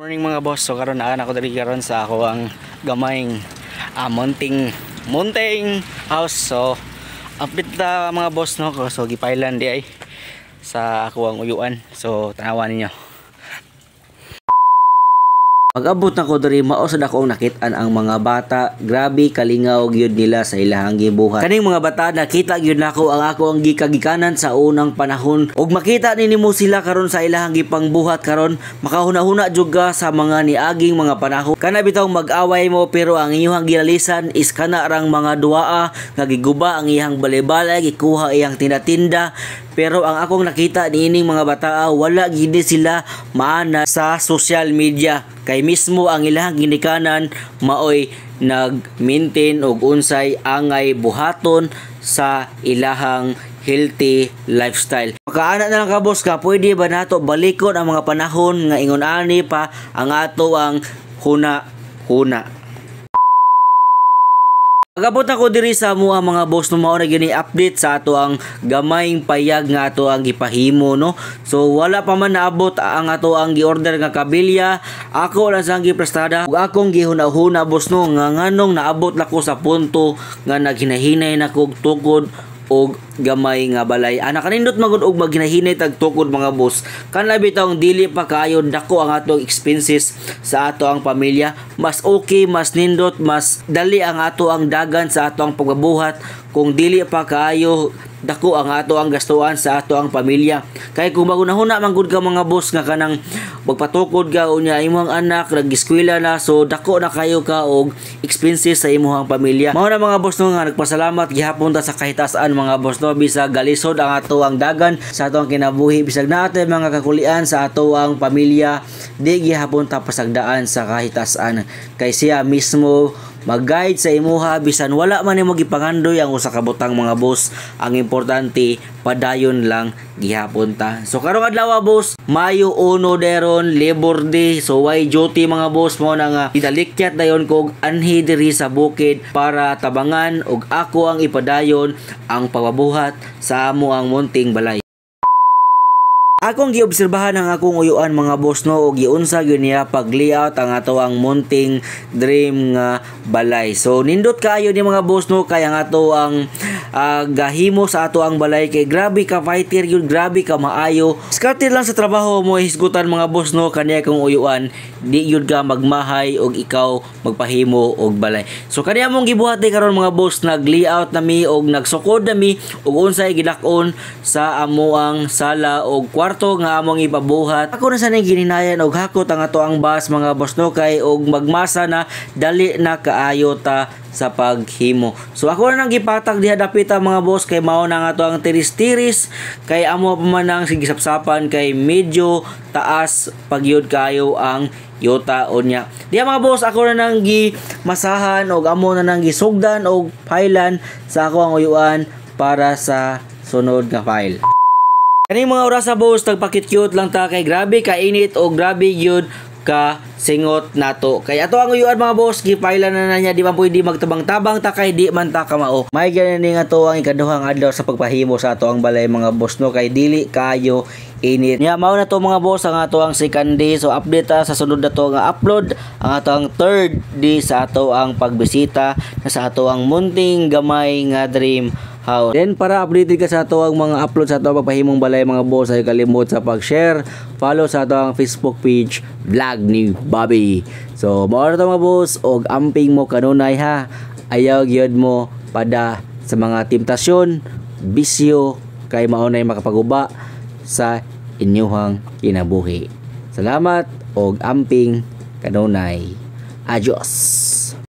Morning mga boss, so karon na ako diri karon sa ako ang gamayng mounting house. So update ta mga boss no, so gipailan di ay sa ako ang uyuan. So tanawan ninyo. Pag-abot na ko diri mao sad akong nakit-an ang mga bata, grabe kalingaw gyud nila sa ilahang gibuhat. Kaning mga bata nakita gyud nako ang ako ang gikagikanan sa unang panahon ug makita ninimo sila karon sa ilahang gipangbuhat karon makahuna-huna jud ka sa mga niaging mga panahon. Kana bitaw mag-away mo pero ang inyong gilalisan is kana rang mga duaa nga giguba ang iyang balay-balay, gikuha iyang tinda-tinda. Pero ang akong nakita niining mga bata wala gid sila maana sa social media. Kay mismo ang ilahang ginikanan maoy nag-maintain og unsay angay buhaton sa ilahang healthy lifestyle. Makaana na lang ka boss ka, pwede ba nato balikon ang mga panahon nga ingon ani pa ang ato ang huna-huna. Pag-abot ako diri sa mga boss no mao na gini update sa ato ang gamayng payag nga ato ang gipahimo no. So wala pa man naabot ang ato ang giorder nga kabilya. Ako lang sang giprestada ug akong gihuna-huna boss no nga nganong naabot nako sa punto nga naghinahinay nako tukod og gamay nga balay. Ana kanindot magud og maghinahinay tag tukod mga boss. Kanla bitaw dili pa kaayo dako ang atong expenses sa ato ang pamilya. Mas okay, mas nindot, mas dali ang ato ang dagan sa ato ang pagbabuhat kung dili pa kaayo dako ang ato ang gastuan sa ato ang pamilya. Kay kung magunahuna man gud ka mga boss nga kanang magpatukod ka unya imong anak nag-eskwela na, so dako na kayo ka og expenses sa imong pamilya. Mao na mga boss no nga nagpasalamat gihapon ta sa kahitasan mga boss no, bisag galisod ang ato ang dagan sa ato ang kinabuhi, bisag naatay mga kakulian sa ato ang pamilya, di gihapon ta pasagdaan sa kahitasan. Kay siya mismo mag-guide sa imuha bisan wala man nimo gipangandoy ang usa ka butang mga boss. Ang importante padayon lang gihapon ta. So karong adlaw boss, Mayo 1 deron Labor Day. So why duty mga boss mo na nga idalikyat dayon kog anhi diri sa bukid para tabangan og ako ang ipadayon ang pagbabuhat sa amo ang munting balay. Akong giobserbahan ang akong uyuan mga boss no og giunsa gyud niya pag-layout ang ato ang munting dream nga balay. So nindot kaayo ni mga boss no kay ang ato ang gahimo sa ato ang balay kay grabe ka fighter gyud, grabe ka maayo. Skarte lang sa trabaho mo hisgutan mga boss no kaniya kong uyuan, di gyud ka magmahay og ikaw magpahimo og balay. So kaniya mong gibuhat karon mga boss, nag-layout nami og nagsukod nami og unsay gidak-on sa amo ang sala og kwarto nga among ipabuhat. Ako na sanay gininayan og hakot ang ato ang bus mga boss no kay og magmasa na dali na kaayo ta sa paghimo. So ako na nang gipatag diha dapita mga boss kay mao na nga to ang tiris-tiris kay amo pa man ang sigisapsapan kay medyo taas pagyud kayo ang yota unya. Diha mga boss ako na nang gimasahan og amo na nang gisugdan og pailan sa ako ang uyuan para sa sunod nga file. Kaning mga oras sa boss nagpakit-cute lang ta kay grabe ka init o grabe gyud ka singot nato. Kay ato ang uyuan mga boss gipailan na niya, di man pwede magtabang-tabang ta kay di man ta kamao. May ganin nga to ang ikaduhang adlaw sa pagpahimo sa ato ang balay mga boss no kay dili kayo init. Nya mao na to mga boss ang ato ang second day. So update ta sa sunod na to nga upload ang ato ang third day sa ato ang pagbisita sa ato ang munting gamay nga dream house. Then para updated ka sa ato ang mga upload sa ato ang pagpahimong balay mga boss, ay kalimot sa pag-share, follow sa ato ang Facebook page Vlog ni Bobby. So mao na to mga boss og amping mo kanunay ha. Ayaw gyud mo pada sa mga temptasyon, bisyo kay mao nay makapaguba sa inyuhang kinabuhi. Salamat og amping kanunay. Adios.